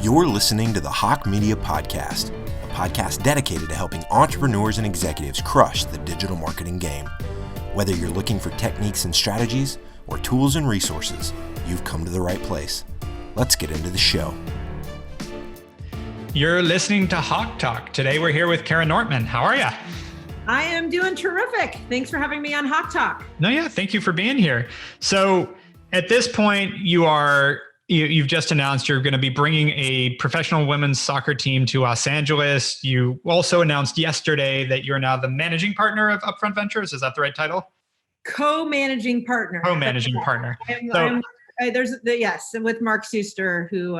You're listening to the Hawke Media podcast, a podcast dedicated to helping entrepreneurs and executives crush the digital marketing game. Whether you're looking for techniques and strategies or tools and resources, you've come to the right place. Let's get into the show. You're listening to HawkeTalk. Today we're here with Kara Nortman. How are you? I am doing terrific. Thanks for having me on HawkeTalk. Thank you for being here. So at this point, you've just announced you're going to be bringing a professional women's soccer team to Los Angeles. You also announced yesterday that you're now the managing partner of Upfront Ventures. Is that the right title? Co-managing partner. Co-managing partner. Yes, with Mark Suster, who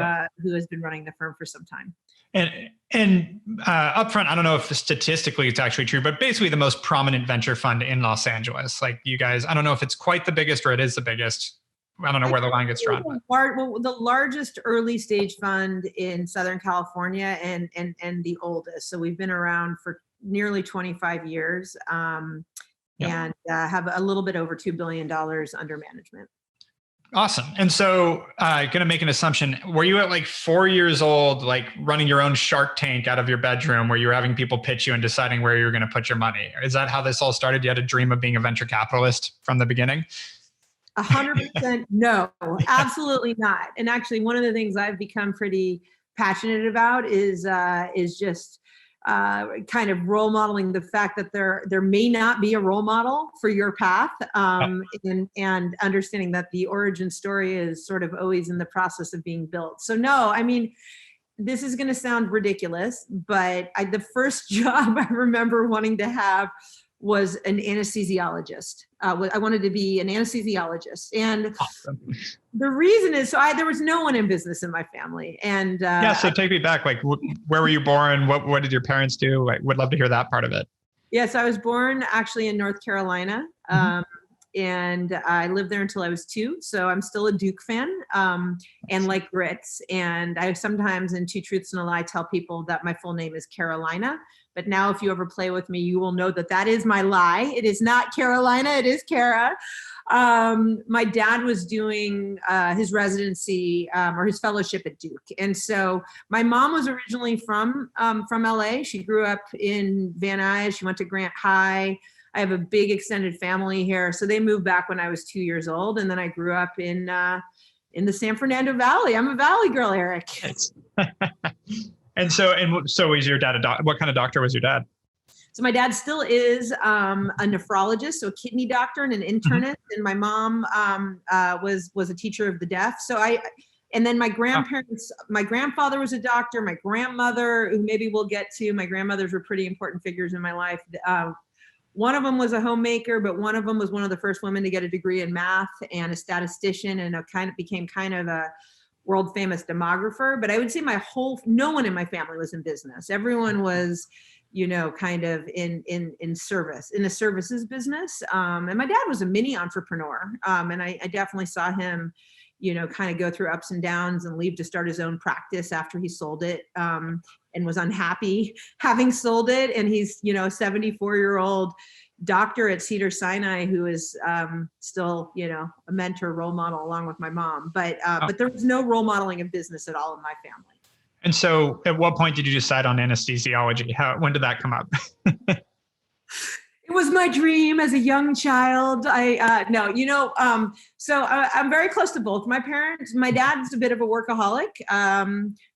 has been running the firm for some time. And Upfront, I don't know if statistically it's actually true, but basically the most prominent venture fund in Los Angeles. Like you guys, I don't know if it's quite the biggest or it is the biggest. I don't know where the line gets drawn. The largest early stage fund in Southern California and the oldest. So we've been around for nearly 25 years and have a little bit over $2 billion under management. Awesome. And so going to make an assumption. Were you at like 4 years old, like running your own Shark Tank out of your bedroom where you were having people pitch you and deciding where you were going to put your money? Is that how this all started? You had a dream of being a venture capitalist from the beginning? 100% no, absolutely not. And actually, one of the things I've become pretty passionate about is just kind of role modeling the fact that there may not be a role model for your path, and understanding that the origin story is sort of always in the process of being built. So no, I mean, this is going to sound ridiculous, but the first job I remember wanting to have was an anesthesiologist. I wanted to be an anesthesiologist. And awesome. The reason is, there was no one in business in my family. And so take me back. Like, where were you born? What did your parents do? Like, would love to hear that part of it. Yes, I was born actually in North Carolina. And I lived there until I was 2. So I'm still a Duke fan and like grits. And I sometimes, in Two Truths and a Lie, tell people that my full name is Carolina. But now if you ever play with me, you will know that is my lie. It is not Carolina, it is Kara. My dad was doing his residency or his fellowship at Duke. And so my mom was originally from LA. She grew up in Van Nuys. She went to Grant High. I have a big extended family here. So they moved back when I was 2 years old. And then I grew up in the San Fernando Valley. I'm a Valley girl, Erik. And so was your dad what kind of doctor was your dad? So my dad still is a nephrologist, so a kidney doctor and an internist. And my mom was a teacher of the deaf. And then my grandparents, my grandfather was a doctor. My grandmother, who maybe we'll get to, my grandmothers were pretty important figures in my life. One of them was a homemaker, but one of them was one of the first women to get a degree in math and a statistician, and became kind of a world famous demographer. But I would say no one in my family was in business. Everyone was, kind of in a services business. And my dad was a mini entrepreneur. And I definitely saw him, kind of go through ups and downs and leave to start his own practice after he sold it, and was unhappy having sold it. And he's, a 74-year-old doctor at Cedars-Sinai who is still, a mentor, role model along with my mom. But there was no role modeling of business at all in my family. And so at what point did you decide on anesthesiology? When did that come up? It was my dream as a young child. So I'm very close to both my parents. My dad's a bit of a workaholic,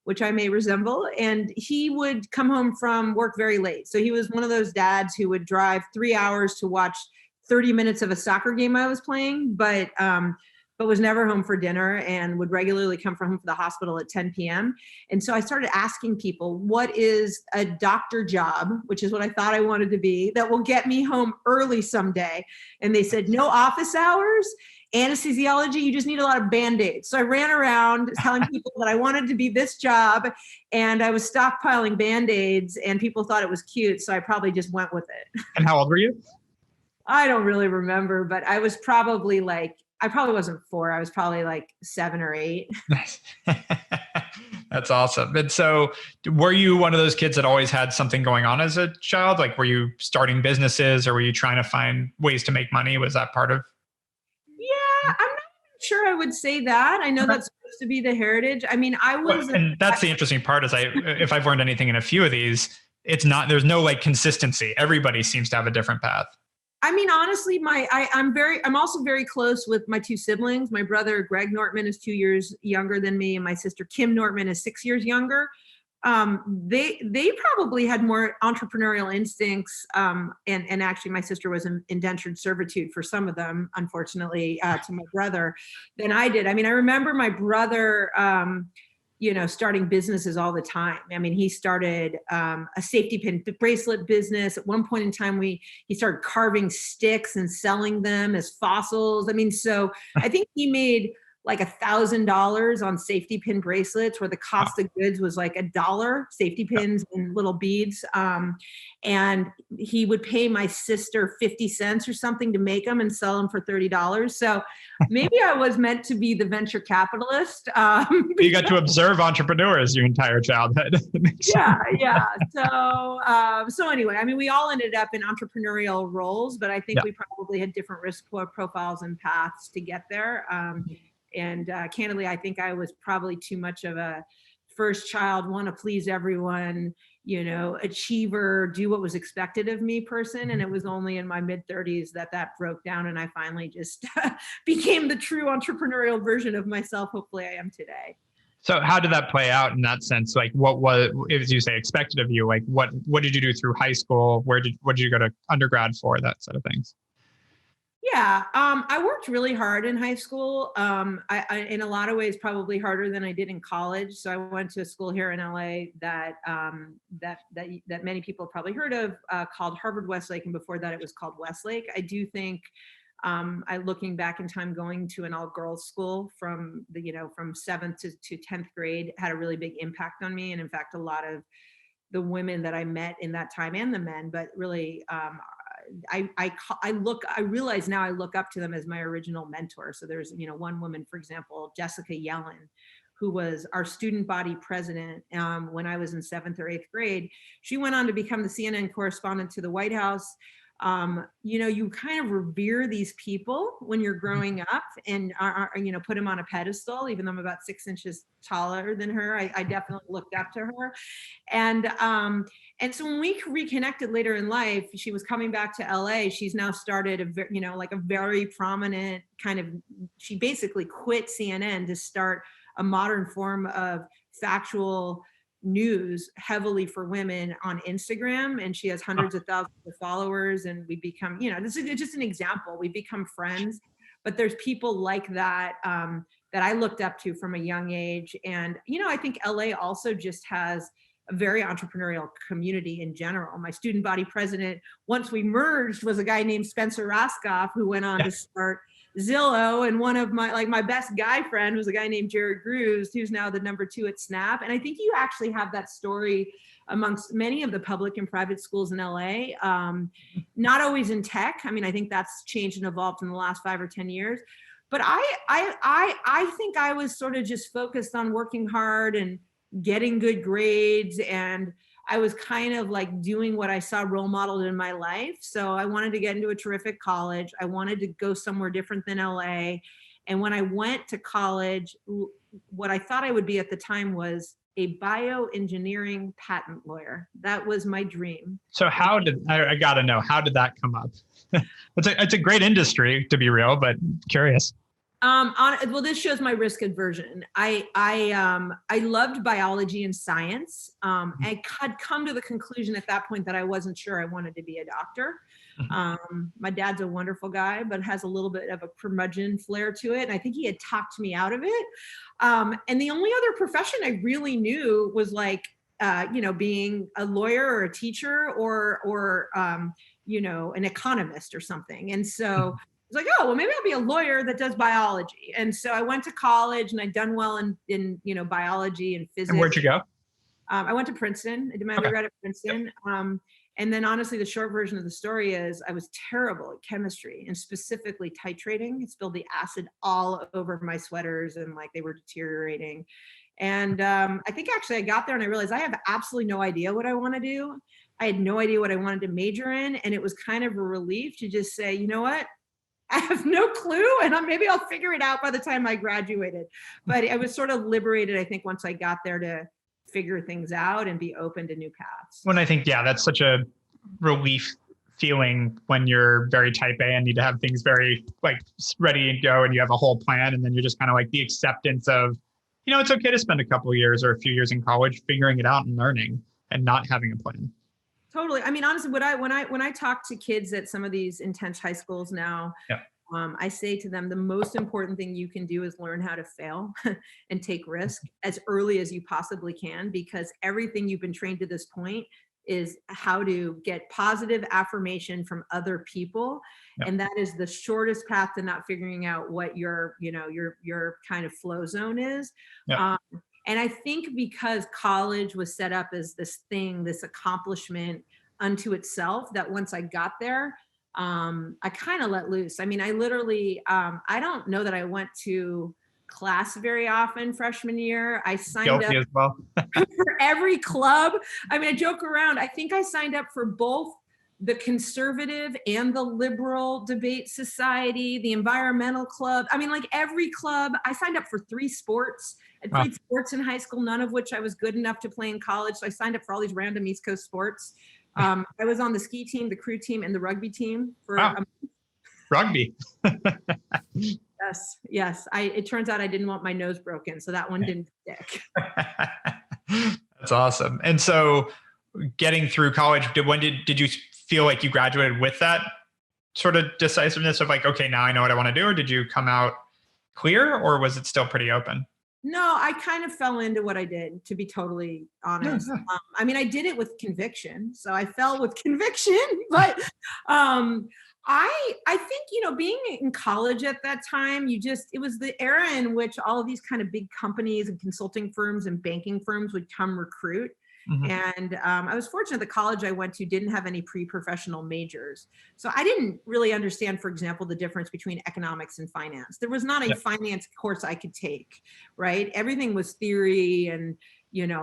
which I may resemble, and he would come home from work very late. So he was one of those dads who would drive 3 hours to watch 30 minutes of a soccer game I was playing, but was never home for dinner, and would regularly come home from the hospital at 10 p.m. And so I started asking people, what is a doctor job, which is what I thought I wanted to be, that will get me home early someday? And they said, no office hours, anesthesiology, you just need a lot of Band-Aids. So I ran around telling people that I wanted to be this job, and I was stockpiling Band-Aids, and people thought it was cute. So I probably just went with it. And how old were you? I don't really remember, but I was probably I probably wasn't 4. I was probably 7 or 8. That's awesome. And so were you one of those kids that always had something going on as a child? Like, were you starting businesses, or were you trying to find ways to make money? Was that part of? Yeah, I'm not sure I would say that. I know that's supposed to be the heritage. I mean, and that's the interesting part is if I've learned anything in a few of these, there's no like consistency. Everybody seems to have a different path. I mean, honestly, I'm also very close with my two siblings. My brother, Greg Nortman, is 2 years younger than me, and my sister, Kim Nortman, is 6 years younger. They probably had more entrepreneurial instincts. And actually my sister was in indentured servitude for some of them, unfortunately, to my brother, than I did. I mean, I remember my brother, starting businesses all the time. I mean, he started a safety pin bracelet business. At one point in time, he started carving sticks and selling them as fossils. I mean, so I think he made like $1,000 on safety pin bracelets, where the cost of goods was like $1, safety pins and little beads. And he would pay my sister 50 cents or something to make them and sell them for $30. So maybe I was meant to be the venture capitalist. You got to observe entrepreneurs your entire childhood. Yeah. So anyway, I mean, we all ended up in entrepreneurial roles, but I think we probably had different risk profiles and paths to get there. And candidly, I think I was probably too much of a first child, want to please everyone, achiever, do what was expected of me person. And it was only in my mid-30s that broke down, and I finally just became the true entrepreneurial version of myself. Hopefully I am today. So how did that play out in that sense? Like, what was, as you say, expected of you? Like, what did you do through high school? What did you go to undergrad for? That sort of things. Yeah, I worked really hard in high school. I in a lot of ways, probably harder than I did in college. So I went to a school here in LA that many people have probably heard of, called Harvard Westlake, and before that it was called Westlake. I do think, looking back in time, going to an all-girls school from 7th to 10th grade had a really big impact on me. And in fact, a lot of the women that I met in that time, and the men, but really, I realize now I look up to them as my original mentor. So there's, one woman, for example, Jessica Yellen, who was our student body president when I was in 7th or 8th grade. She went on to become the CNN correspondent to the White House. You kind of revere these people when you're growing up, and put them on a pedestal. Even though I'm about 6 inches taller than her, I definitely looked up to her. And so when we reconnected later in life, she was coming back to LA. She's now started a very prominent she basically quit CNN to start a modern form of factual news heavily for women on Instagram, and she has hundreds of thousands of followers, and we become, this is just an example, we become friends. But there's people like that that I looked up to from a young age. And I think LA also just has a very entrepreneurial community in general. My student body president, once we merged, was a guy named Spencer Raskoff, who went on to start Zillow, and one of my best guy friend was a guy named Jared Grews, who's now the number 2 at Snap. And I think you actually have that story amongst many of the public and private schools in LA. Not always in tech. I mean, I think that's changed and evolved in the last 5 or 10 years. But I think I was sort of just focused on working hard and getting good grades, and I was kind of like doing what I saw role modeled in my life. So I wanted to get into a terrific college. I wanted to go somewhere different than LA. And when I went to college, what I thought I would be at the time was a bioengineering patent lawyer. That was my dream. So I gotta know, how did that come up? It's a great industry, to be real, but curious. Well, this shows my risk aversion. I loved biology and science. I had come to the conclusion at that point that I wasn't sure I wanted to be a doctor. My dad's a wonderful guy, but has a little bit of a curmudgeon flair to it. And I think he had talked me out of it. And the only other profession I really knew was being a lawyer or a teacher or an economist or something. And so I was like, oh, well, maybe I'll be a lawyer that does biology. And so I went to college, and I'd done well in biology and physics. And where'd you go? I went to Princeton. I did my undergrad at Princeton. And then honestly, the short version of the story is I was terrible at chemistry, and specifically titrating. It spilled the acid all over my sweaters, and they were deteriorating. And I think actually I got there and I realized I have absolutely no idea what I want to do. I had no idea what I wanted to major in. And it was kind of a relief to just say, you know what? I have no clue, and maybe I'll figure it out by the time I graduated. But I was sort of liberated, I think, once I got there to figure things out and be open to new paths. When I think, yeah, that's such a relief feeling when you're very type A and need to have things very like ready to go and you have a whole plan. And then you're just kind of like the acceptance of, it's okay to spend a couple of years or a few years in college figuring it out and learning and not having a plan. Totally. I mean, honestly, when I talk to kids at some of these intense high schools now, yeah. I say to them, the most important thing you can do is learn how to fail and take risk as early as you possibly can, because everything you've been trained to this point is how to get positive affirmation from other people. Yep. And that is the shortest path to not figuring out what your kind of flow zone is. Yep. And I think because college was set up as this accomplishment unto itself, that once I got there, I kind of let loose. I mean, I literally, I don't know that I went to class very often freshman year. I signed Guilty up as well. for every club. I mean, I joke around. I think I signed up for both the conservative and the liberal debate society, the environmental club. I mean, like every club. I signed up for 3 sports. I played sports in high school, none of which I was good enough to play in college. So I signed up for all these random East Coast sports. I was on the ski team, the crew team, and the rugby team for rugby. Yes. It turns out I didn't want my nose broken, so that one didn't stick. That's awesome. And so, getting through college, did you feel like you graduated with that sort of decisiveness of like, okay, now I know what I want to do, or did you come out clear, or was it still pretty open? No, I kind of fell into what I did, to be totally honest. Yeah. I mean, I did it with conviction, so I fell with conviction, but I think, being in college at that time, it was the era in which all of these kind of big companies and consulting firms and banking firms would come recruit. Mm-hmm. And I was fortunate the college I went to didn't have any pre-professional majors. So I didn't really understand, for example, the difference between economics and finance. There was not a finance course I could take, right? Everything was theory and,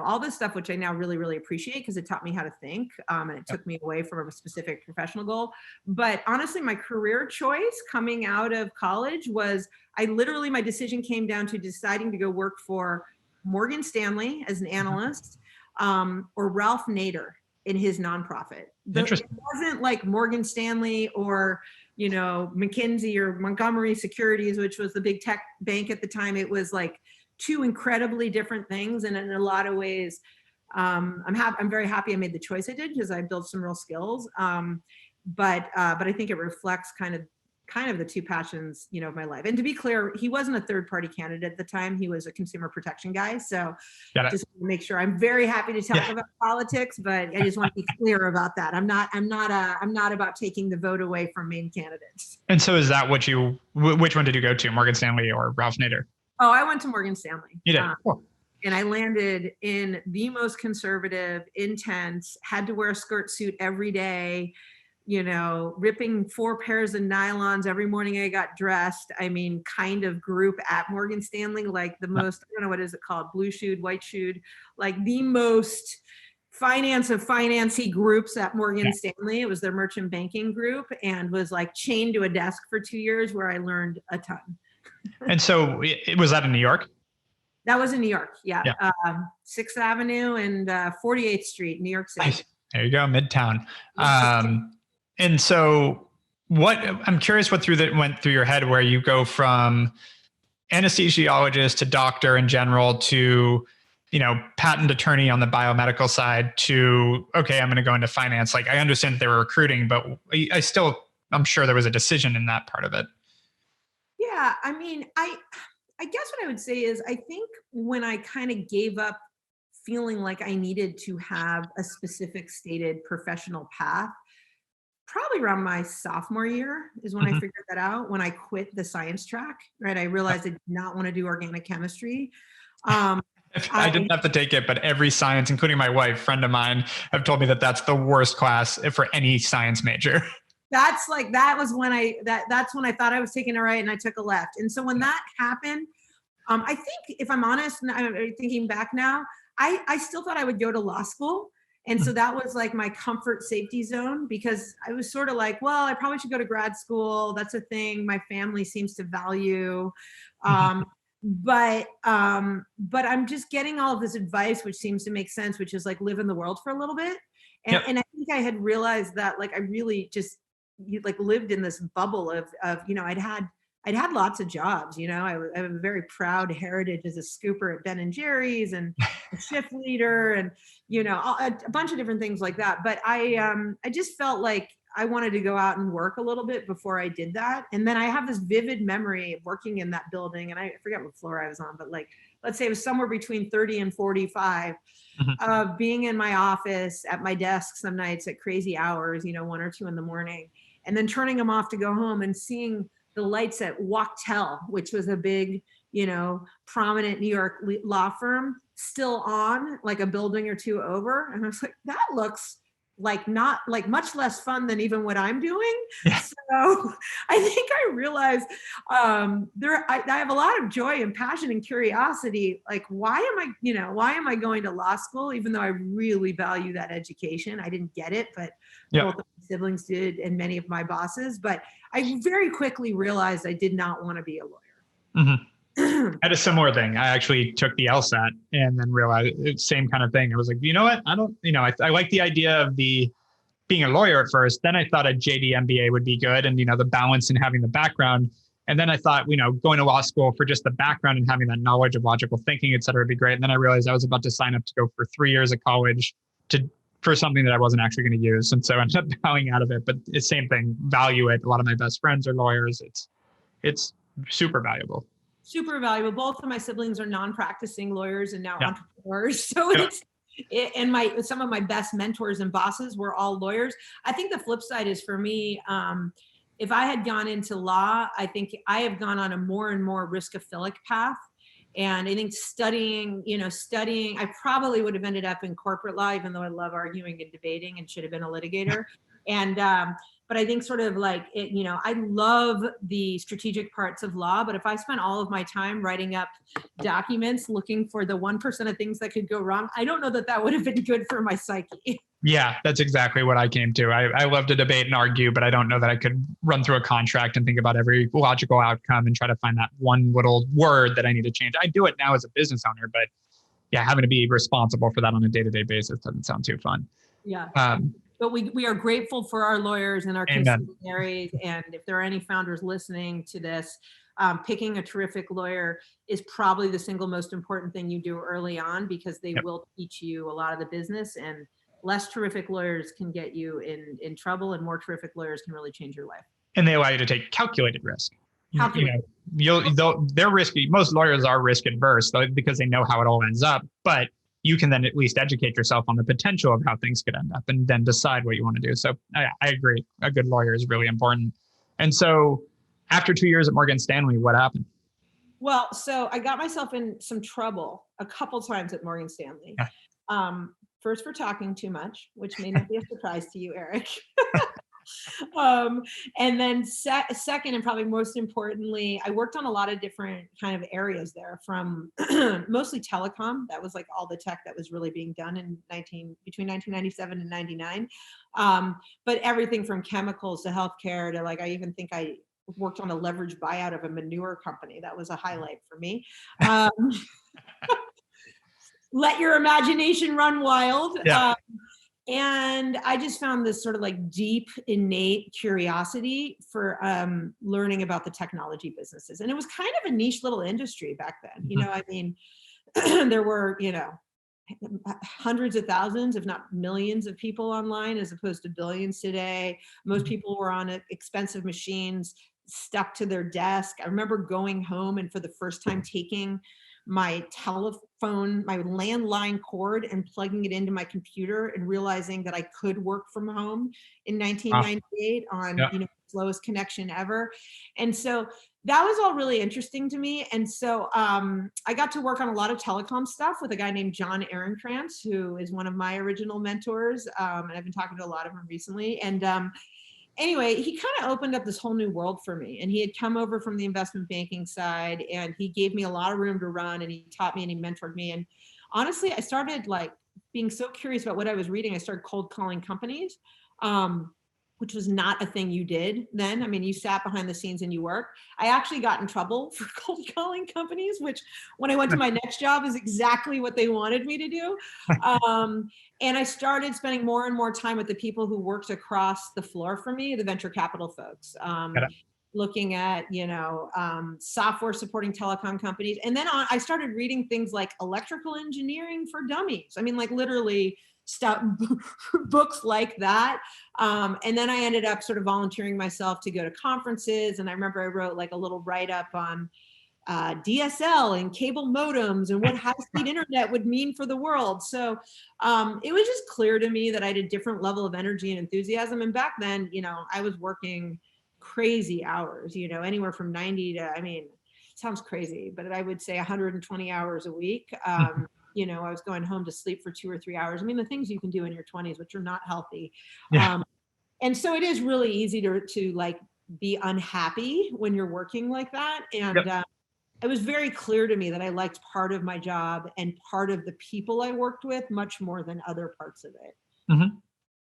all this stuff, which I now really, really appreciate because it taught me how to think. And it took me away from a specific professional goal. But honestly, my career choice coming out of college was my decision came down to deciding to go work for Morgan Stanley as an analyst. Or Ralph Nader in his nonprofit. It wasn't like Morgan Stanley or, McKinsey or Montgomery Securities, which was the big tech bank at the time. It was like 2 incredibly different things. And in a lot of ways, I'm very happy I made the choice I did because I built some real skills. But I think it reflects kind of the 2 passions, of my life. And to be clear, he wasn't a third-party candidate at the time. He was a consumer protection guy. So just to make sure, I'm very happy to talk about politics, but I just want to be clear about that. I'm not about taking the vote away from main candidates. And so is that which one did you go to, Morgan Stanley or Ralph Nader? Oh, I went to Morgan Stanley. You did? Cool. And I landed in the most conservative, intense, had to wear a skirt suit every day, ripping 4 pairs of nylons every morning I got dressed. I mean, kind of group at Morgan Stanley, like the most, I don't know, what is it called? Blue shoed, white shoed, like the most finance of financy groups at Morgan Stanley. It was their merchant banking group and was like chained to a desk for 2 years where I learned a ton. And so was that in New York? That was in New York. Yeah. 6th Avenue and 48th Street, New York City. Nice. There you go. Midtown. And so I'm curious what went through your head where you go from anesthesiologist to doctor in general to, patent attorney on the biomedical side to, okay, I'm going to go into finance. Like I understand that they were recruiting, but I'm sure there was a decision in that part of it. Yeah. I mean, I guess what I would say is I think when I kind of gave up feeling like I needed to have a specific stated professional path, probably around my sophomore year is when I figured that out, when I quit the science track, right? I realized I did not want to do organic chemistry. I didn't have to take it, but every science, including my wife, friend of mine, have told me that that's the worst class for any science major. That's when I thought I was taking a right and I took a left. And so when that happened, I think if I'm honest, and I'm thinking back now, I still thought I would go to law school. And so that was like my comfort safety zone, because I was sort of like, well, I probably should go to grad school. That's a thing my family seems to value. But I'm just getting all of this advice, which seems to make sense, which is like live in the world for a little bit. And I think I had realized that like I really just like lived in this bubble of I'd had lots of jobs. I have a very proud heritage as a scooper at Ben and Jerry's and a shift leader and a bunch of different things like that. But I just felt like I wanted to go out and work a little bit before I did that. And then I have this vivid memory of working in that building, and I forget what floor I was on, but like, let's say it was somewhere between 30 and 45 of being in my office at my desk some nights at crazy hours, 1 or 2 in the morning, and then turning them off to go home and seeing the lights at HawkeTalk, which was a big, prominent New York law firm, still on like a building or 2 over. And I was like, that looks like not like much less fun than even what I'm doing. Yeah. So I think I realized I have a lot of joy and passion and curiosity. Like, why am I going to law school? Even though I really value that education, I didn't get it, but both of my siblings did, and many of my bosses. But I very quickly realized I did not want to be a lawyer. I had a similar thing. I actually took the LSAT and then realized it's same kind of thing. I was like, you know what? I don't, I like the idea of being a lawyer at first. Then I thought a JD MBA would be good, and, the balance and having the background. And then I thought, going to law school for just the background and having that knowledge of logical thinking, et cetera, would be great. And then I realized I was about to sign up to go for 3 years of college for something that I wasn't actually going to use. And so I ended up bowing out of it, but it's the same thing, value it. A lot of my best friends are lawyers. It's super valuable. Super valuable. Both of my siblings are non-practicing lawyers and now entrepreneurs. So some of my best mentors and bosses were all lawyers. I think the flip side is for me, if I had gone into law, I think I have gone on a more and more risk-ophilic path. And I think studying, I probably would have ended up in corporate law, even though I love arguing and debating and should have been a litigator. And, but I think sort of like it, I love the strategic parts of law, but if I spent all of my time writing up documents, looking for the 1% of things that could go wrong, I don't know that would have been good for my psyche. Yeah, that's exactly what I came to. I love to debate and argue, but I don't know that I could run through a contract and think about every logical outcome and try to find that one little word that I need to change. I do it now as a business owner, but having to be responsible for that on a day-to-day basis doesn't sound too fun. Yeah. But we are grateful for our lawyers and our consigliaries. And if there are any founders listening to this, picking a terrific lawyer is probably the single most important thing you do early on, because they will teach you a lot of the business, and less terrific lawyers can get you in trouble, and more terrific lawyers can really change your life. And they allow you to take calculated risk. They're risky. Most lawyers are risk adverse because they know how it all ends up, but you can then at least educate yourself on the potential of how things could end up and then decide what you want to do. So I agree. A good lawyer is really important. And so after 2 years at Morgan Stanley, what happened? Well, so I got myself in some trouble a couple times at Morgan Stanley. First for talking too much, which may not be a surprise to you, Erik. And then second, and probably most importantly, I worked on a lot of different kind of areas there, from mostly telecom. That was like all the tech that was really being done between 1997 and 99. But everything from chemicals to healthcare to I even think I worked on a leveraged buyout of a manure company. That was a highlight for me. Let your imagination run wild. Yeah. And I just found this sort of deep, innate curiosity for learning about the technology businesses. And it was kind of a niche little industry back then. There were, hundreds of thousands, if not millions of people online, as opposed to billions today. Most people were on expensive machines stuck to their desk. I remember going home and for the first time taking my telephone, my landline cord, and plugging it into my computer and realizing that I could work from home in 1998 on the slowest connection ever. And so that was all really interesting to me. And so I got to work on a lot of telecom stuff with a guy named John Ehrenkrantz, who is one of my original mentors. And I've been talking to a lot of him recently. And anyway, he kind of opened up this whole new world for me. And he had come over from the investment banking side, and he gave me a lot of room to run, and he taught me and he mentored me. And honestly, I started being so curious about what I was reading, I started cold calling companies, which was not a thing you did then. I mean, you sat behind the scenes and you worked. I actually got in trouble for cold calling companies, which when I went to my next job is exactly what they wanted me to do. And I started spending more and more time with the people who worked across the floor for me, the venture capital folks. Looking at, software supporting telecom companies. And then I started reading things like Electrical Engineering for Dummies. I mean, like literally stuff, books like that. And then I ended up sort of volunteering myself to go to conferences. And I remember I wrote like a little write-up on DSL and cable modems and what high-speed internet would mean for the world. So it was just clear to me that I had a different level of energy and enthusiasm. And back then, I was working crazy hours, anywhere from 90 to, I mean, it sounds crazy, but I would say 120 hours a week. I was going home to sleep for 2 or 3 hours. I mean, the things you can do in your 20s, which are not healthy. Yeah. And so it is really easy to like be unhappy when you're working like that. And it was very clear to me that I liked part of my job and part of the people I worked with much more than other parts of it. Mm-hmm.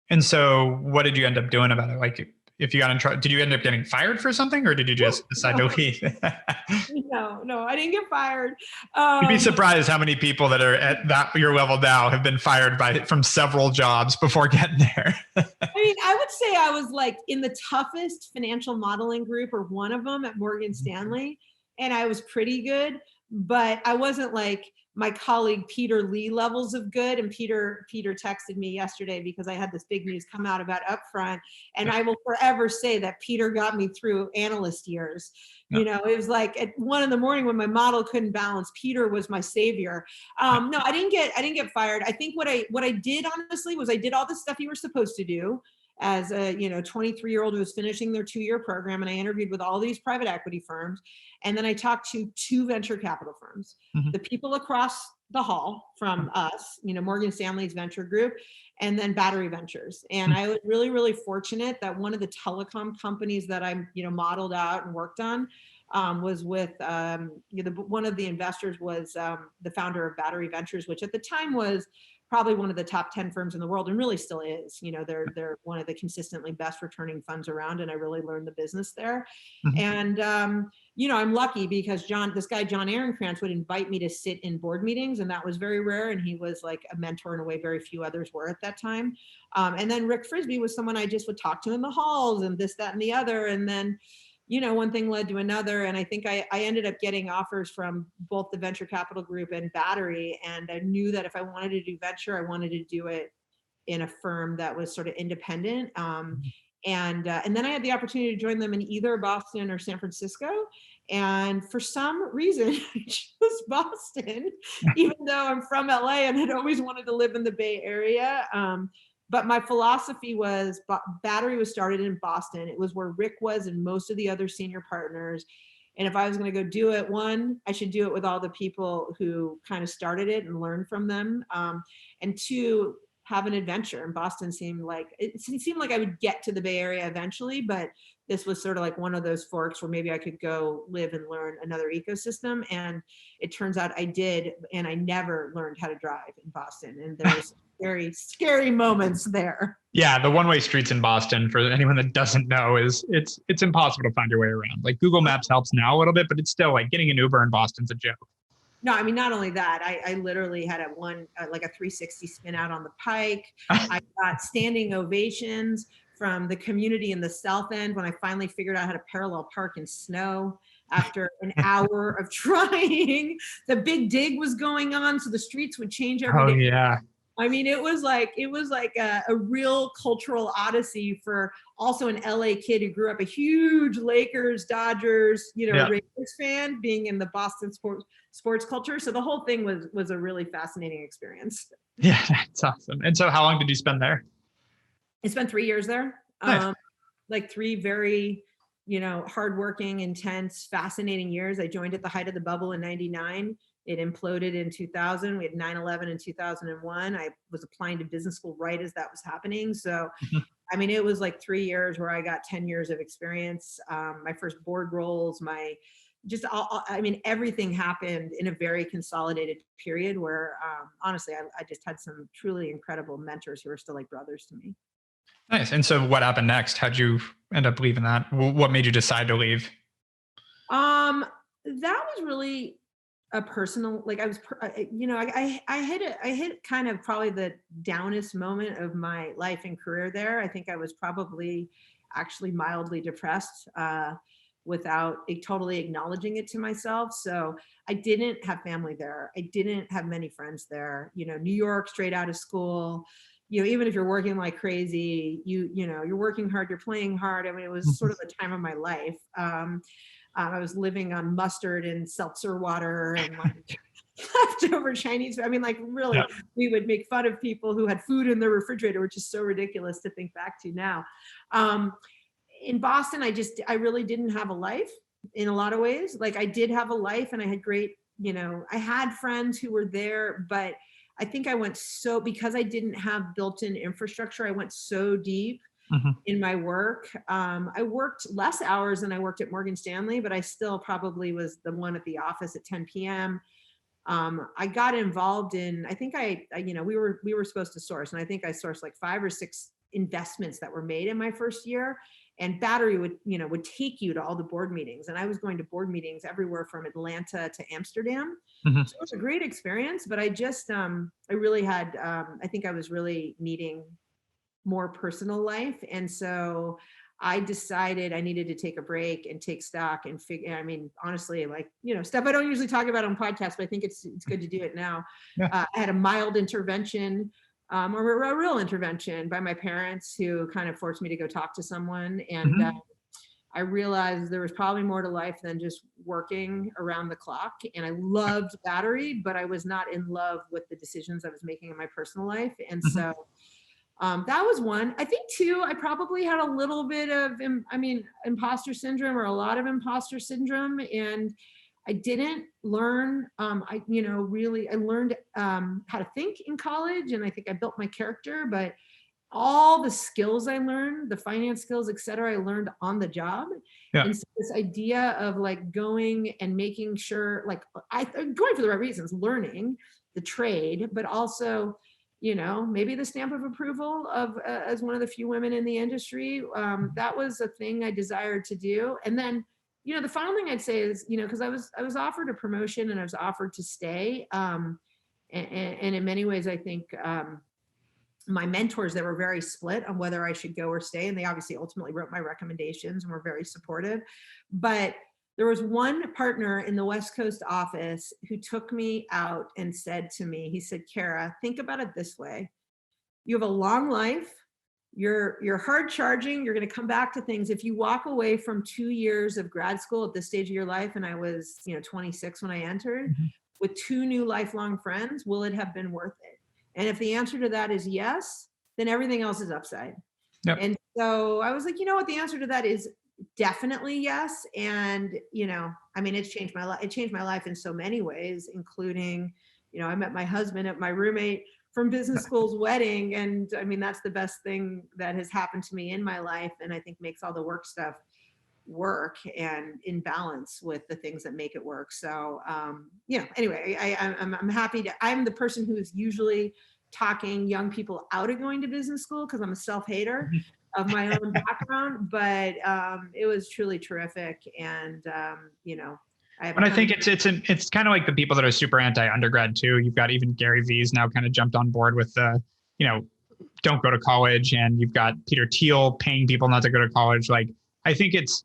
And so what did you end up doing about it? Like, if you got in trouble, did you end up getting fired for something, or did you just decide to leave? No, I didn't get fired. You'd be surprised how many people that are at your level now have been fired from several jobs before getting there. I mean, I would say I was like in the toughest financial modeling group, or one of them at Morgan Stanley, and I was pretty good, but I wasn't like my colleague Peter Lee levels of good. And Peter texted me yesterday because I had this big news come out about Upfront, and I will forever say that Peter got me through analyst years. It was like at 1 a.m. when my model couldn't balance, Peter was my savior. No, I didn't get fired. I think what I did honestly was I did all the stuff you were supposed to do as a 23-year-old who was finishing their 2-year program, and I interviewed with all these private equity firms, and then I talked to 2 venture capital firms, the people across the hall from us, Morgan Stanley's venture group, and then Battery Ventures. And I was really, really fortunate that one of the telecom companies that I modeled out and worked on was with one of the investors was the founder of Battery Ventures, which at the time was probably one of the top 10 firms in the world, and really still is. They're one of the consistently best returning funds around, and I really learned the business there. And I'm lucky because this guy John Ehrenkrantz would invite me to sit in board meetings, and that was very rare. And he was like a mentor in a way very few others were at that time. And then Rick Frisbee was someone I just would talk to in the halls, and this, that, and the other. And then one thing led to another. And I think I ended up getting offers from both the venture capital group and Battery. And I knew that if I wanted to do venture, I wanted to do it in a firm that was sort of independent. And then I had the opportunity to join them in either Boston or San Francisco. And for some reason, I chose Boston, even though I'm from LA and had always wanted to live in the Bay Area. But my philosophy was Battery was started in Boston. It was where Rick was and most of the other senior partners. And if I was going to go do it, one, I should do it with all the people who kind of started it and learn from them. And two, have an adventure. And Boston seemed like I would get to the Bay Area eventually, but this was sort of like one of those forks where maybe I could go live and learn another ecosystem. And it turns out I did, and I never learned how to drive in Boston. And there's very scary moments there. Yeah, the one-way streets in Boston, for anyone that doesn't know, is it's impossible to find your way around. Like Google Maps helps now a little bit, but it's still like getting an Uber in Boston's a joke. No, I mean, not only that, I literally had a 360 spin out on the Pike. I got standing ovations from the community in the South End when I finally figured out how to parallel park in snow after an hour of trying. The big dig was going on, so the streets would change every day. Oh, yeah. I mean, it was like a real cultural odyssey for also an LA kid who grew up a huge Lakers, Dodgers, Raiders fan, being in the Boston sports culture. So the whole thing was a really fascinating experience. Yeah, that's awesome. And so how long did you spend there? I spent 3 years there. Nice. Like 3 very, hardworking, intense, fascinating years. I joined at the height of the bubble in 99. It imploded in 2000. We had 9/11 in 2001. I was applying to business school right as that was happening. So, I mean, it was like 3 years where I got 10 years of experience. My first board roles, my I mean, everything happened in a very consolidated period where, honestly, I just had some truly incredible mentors who are still like brothers to me. Nice. And so what happened next? How'd you end up leaving that? What made you decide to leave? That was really a personal, like I was, I hit kind of probably the downest moment of my life and career there. I think I was probably actually mildly depressed, without totally acknowledging it to myself. So I didn't have family there. I didn't have many friends there. New York, straight out of school. Even if you're working like crazy, you're working hard, you're playing hard. I mean, it was sort of the time of my life. I was living on mustard and seltzer water and like leftover Chinese. I mean, like really, we would make fun of people who had food in their refrigerator, which is so ridiculous to think back to now. In Boston, I really didn't have a life in a lot of ways. Like I did have a life and I had great, I had friends who were there, but I think I went because I didn't have built-in infrastructure, I went so deep in my work. I worked less hours than I worked at Morgan Stanley, but I still probably was the one at the office at 10 p.m. I got involved in, I think we were supposed to source, and I think I sourced like 5 or 6 investments that were made in my first year. And Battery would take you to all the board meetings. And I was going to board meetings everywhere from Atlanta to Amsterdam. So it was a great experience, but I just, I really had, I think I was really needing more personal life. And so I decided I needed to take a break and take stock and figure, I mean, honestly, like, stuff I don't usually talk about on podcasts, but I think it's good to do it now. I had a mild intervention, or a real intervention by my parents who kind of forced me to go talk to someone. And I realized there was probably more to life than just working around the clock. And I loved Battery, but I was not in love with the decisions I was making in my personal life. And so that was one. I think 2, I probably had a little bit of, imposter syndrome, or a lot of imposter syndrome. And I didn't learn, I learned how to think in college, and I think I built my character, but all the skills I learned, the finance skills, et cetera, I learned on the job. And so this idea of like going and making sure, like going for the right reasons, learning the trade, but also, maybe the stamp of approval of as one of the few women in the industry, that was a thing I desired to do. And then, the final thing I'd say is, because I was offered a promotion and I was offered to stay. And in many ways, I think my mentors, they were very split on whether I should go or stay. And they obviously ultimately wrote my recommendations and were very supportive. But there was one partner in the West Coast office who took me out and said to me, he said, Kara, think about it this way. You have a long life. You're hard charging. You're going to come back to things. If you walk away from 2 years of grad school at this stage of your life, and I was 26 when I entered, with 2 new lifelong friends, will it have been worth it? And if the answer to that is yes, then everything else is upside. And so I was like, what the answer to that is definitely yes. And it's changed my life. It changed my life in so many ways, including I met my husband at my roommate from business school's wedding. And I mean, that's the best thing that has happened to me in my life. And I think makes all the work stuff work and in balance with the things that make it work. So, anyway, I'm happy I'm the person who is usually talking young people out of going to business school because I'm a self-hater of my own background, but it was truly terrific. And, I think it's kind of like the people that are super anti-undergrad too. You've got even Gary V's now kind of jumped on board with the, don't go to college, and you've got Peter Thiel paying people not to go to college. Like, I think it's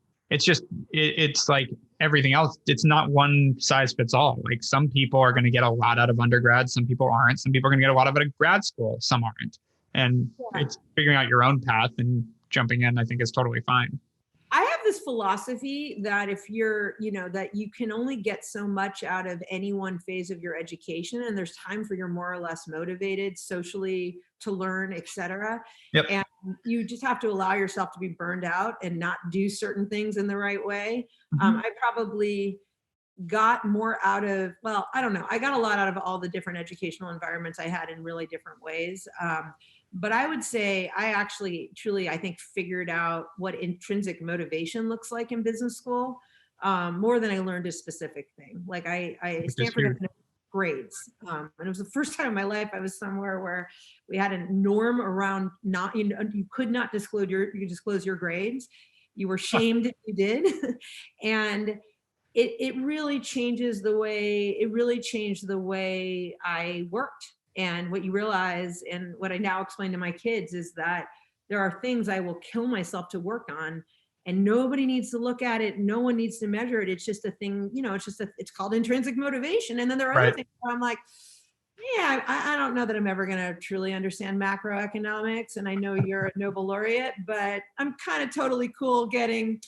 like everything else. It's not one size fits all. Like, some people are going to get a lot out of undergrad. Some people aren't. Some people are going to get a lot out of grad school. Some aren't. And it's figuring out your own path and jumping in, I think, is totally fine. I have this philosophy that if you're, that you can only get so much out of any one phase of your education, and there's time for you're more or less motivated socially to learn, et cetera. And you just have to allow yourself to be burned out and not do certain things in the right way. I probably got more out of, I don't know. I got a lot out of all the different educational environments I had in really different ways. But I would say I actually truly, I think, figured out what intrinsic motivation looks like in business school. more than I learned a specific thing. Like Stanford had no grades. And it was the first time in my life I was somewhere where we had a norm around you could not disclose your grades. You were shamed if you did. And it really changed the way I worked. And what you realize, and what I now explain to my kids, is that there are things I will kill myself to work on, and nobody needs to look at it. No one needs to measure it. It's just a thing, it's called intrinsic motivation. And then there are other things where I'm like, yeah, I don't know that I'm ever going to truly understand macroeconomics. And I know you're a Nobel laureate, but I'm kind of totally cool getting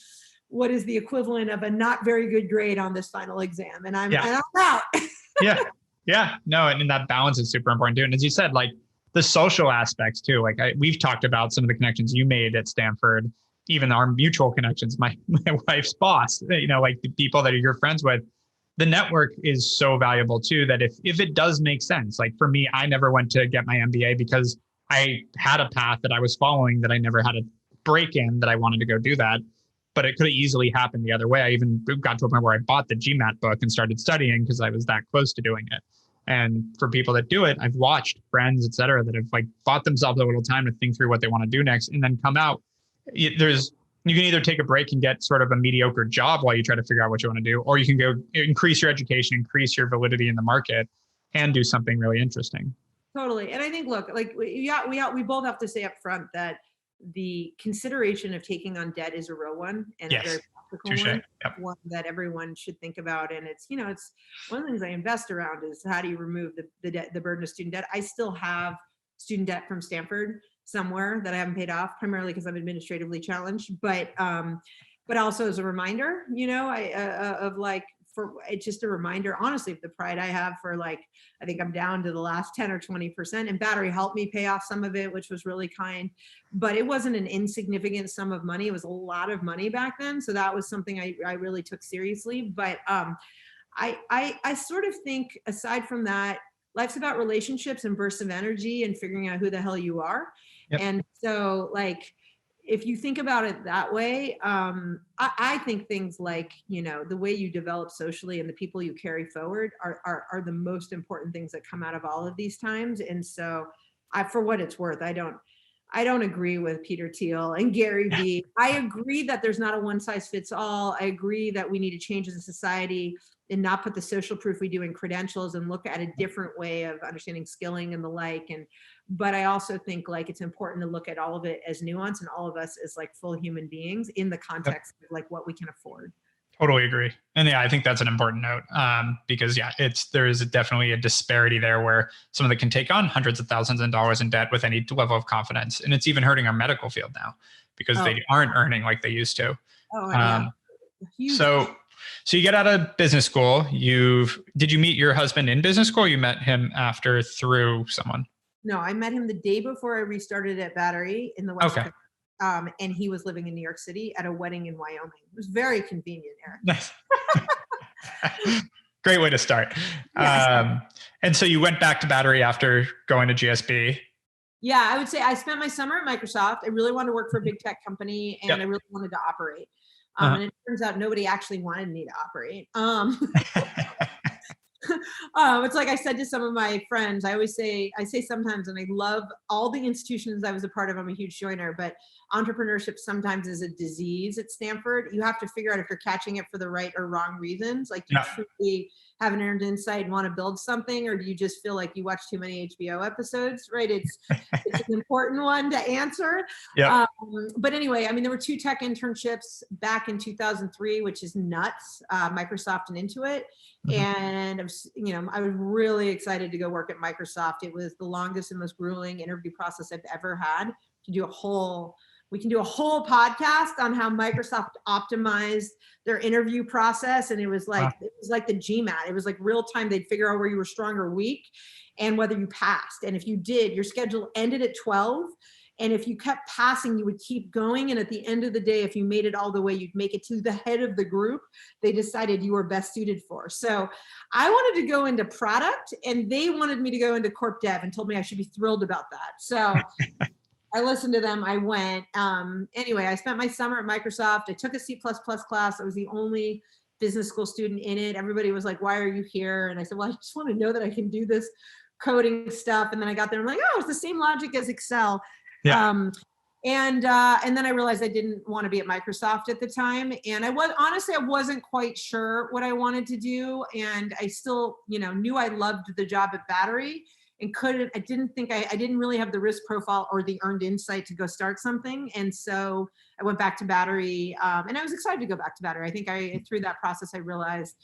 what is the equivalent of a not very good grade on this final exam. And I'm out. Yeah. No, and that balance is super important too. And as you said, like the social aspects too, like we've talked about some of the connections you made at Stanford, even our mutual connections, my wife's boss, like the people that are your friends with. The network is so valuable too, that if it does make sense, like for me, I never went to get my MBA because I had a path that I was following that I never had a break in, that I wanted to go do that. But it could have easily happened the other way. I even got to a point where I bought the GMAT book and started studying because I was that close to doing it. And for people that do it, I've watched friends, et cetera, that have like bought themselves a little time to think through what they want to do next and then come out. You can either take a break and get sort of a mediocre job while you try to figure out what you want to do, or you can go increase your education, increase your validity in the market, and do something really interesting. Totally. And I think, look, like we both have to say up front that the consideration of taking on debt is a real one, and a very practical one that everyone should think about. And it's one of the things I invest around is how do you remove the burden of student debt. I still have student debt from Stanford somewhere that I haven't paid off, primarily because I'm administratively challenged, but also as a reminder, it's just a reminder, honestly, of the pride I have for I think I'm down to the last 10 or 20%, and Battery helped me pay off some of it, which was really kind, but it wasn't an insignificant sum of money. It was a lot of money back then. So that was something I really took seriously. But I sort of think, aside from that, life's about relationships and bursts of energy and figuring out who the hell you are. Yep. And so if you think about it that way, I think things like, the way you develop socially and the people you carry forward are the most important things that come out of all of these times. And so for what it's worth, I don't agree with Peter Thiel and Gary Vee. I agree that there's not a one size fits all. I agree that we need to change as a society and not put the social proof we do in credentials and look at a different way of understanding skilling and the like. But I also think it's important to look at all of it as nuance and all of us as full human beings in the context of what we can afford. Totally agree. And I think that's an important note because there is definitely a disparity there where someone that can take on hundreds of thousands of dollars in debt with any level of confidence. And it's even hurting our medical field now because they aren't earning like they used to. So you get out of business school. Did you meet your husband in business school, or you met him after through someone? No, I met him the day before I restarted at Battery in the West Coast. And he was living in New York City at a wedding in Wyoming. It was very convenient, Erik. Nice. Great way to start. Yes. And so you went back to Battery after going to GSB. Yeah, I would say I spent my summer at Microsoft. I really wanted to work for a big tech company, and I really wanted to operate. And it turns out nobody actually wanted me to operate. It's like I said to some of my friends, I say sometimes, and I love all the institutions I was a part of. I'm a huge joiner, but entrepreneurship sometimes is a disease at Stanford. You have to figure out if you're catching it for the right or wrong reasons. Do you truly have an earned insight and want to build something, or do you just feel like you watch too many HBO episodes, right? It's an important one to answer. Yeah. But anyway, there were 2 tech internships back in 2003, which is nuts, Microsoft and Intuit. And I was really excited to go work at Microsoft. It was the longest and most grueling interview process I've ever had. We can do a whole podcast on how Microsoft optimized their interview process. And it was like the GMAT. It was real time. They'd figure out where you were strong or weak and whether you passed. And if you did, your schedule ended at 12. And if you kept passing, you would keep going. And at the end of the day, if you made it all the way, you'd make it to the head of the group they decided you were best suited for. So I wanted to go into product, and they wanted me to go into corp dev and told me I should be thrilled about that. So I listened to them. I went. Anyway, I spent my summer at Microsoft. I took a C++ class. It was the only business school student in it. Everybody was like, why are you here? And I said, well, I just want to know that I can do this coding stuff. And then I got there and I'm like, oh, it's the same logic as Excel. Yeah. And then I realized I didn't want to be at Microsoft at the time. And I wasn't quite sure what I wanted to do. And I still, knew I loved the job at Battery and I didn't really have the risk profile or the earned insight to go start something. And so I went back to Battery, and I was excited to go back to Battery. I think through that process, I realized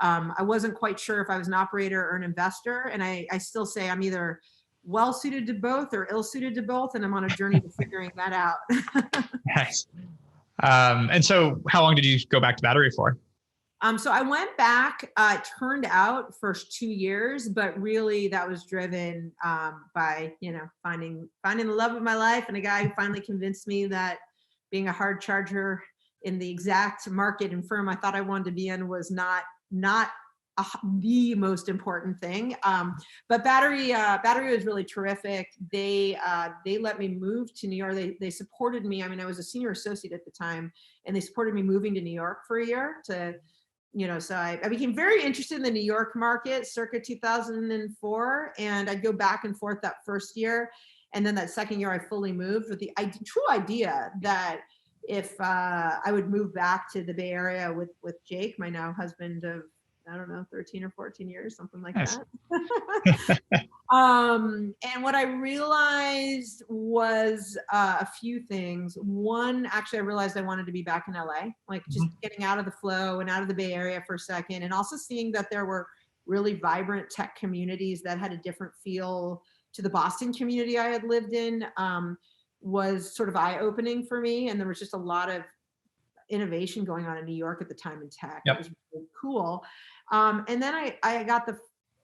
I wasn't quite sure if I was an operator or an investor. And I still say I'm either well suited to both or ill suited to both, and I'm on a journey to figuring that out. Nice. And so how long did you go back to Battery for? So I went back, it turned out first 2 years, but really that was driven by, finding the love of my life, and a guy who finally convinced me that being a hard charger in the exact market and firm I thought I wanted to be in was not the most important thing. But Battery was really terrific. They let me move to New York. They supported me. I mean, I was a senior associate at the time, and they supported me moving to New York for a year to, so I became very interested in the New York market circa 2004. And I'd go back and forth that first year. And then that second year I fully moved with the true idea that if I would move back to the Bay Area with Jake, my now husband of, I don't know, 13 or 14 years, something like nice. that. And what I realized was a few things. One, actually, I realized I wanted to be back in LA, like just getting out of the flow and out of the Bay Area for a second. And also seeing that there were really vibrant tech communities that had a different feel to the Boston community I had lived in was sort of eye-opening for me. And there was just a lot of innovation going on in New York at the time in tech. Yep. It was really cool. And then I got the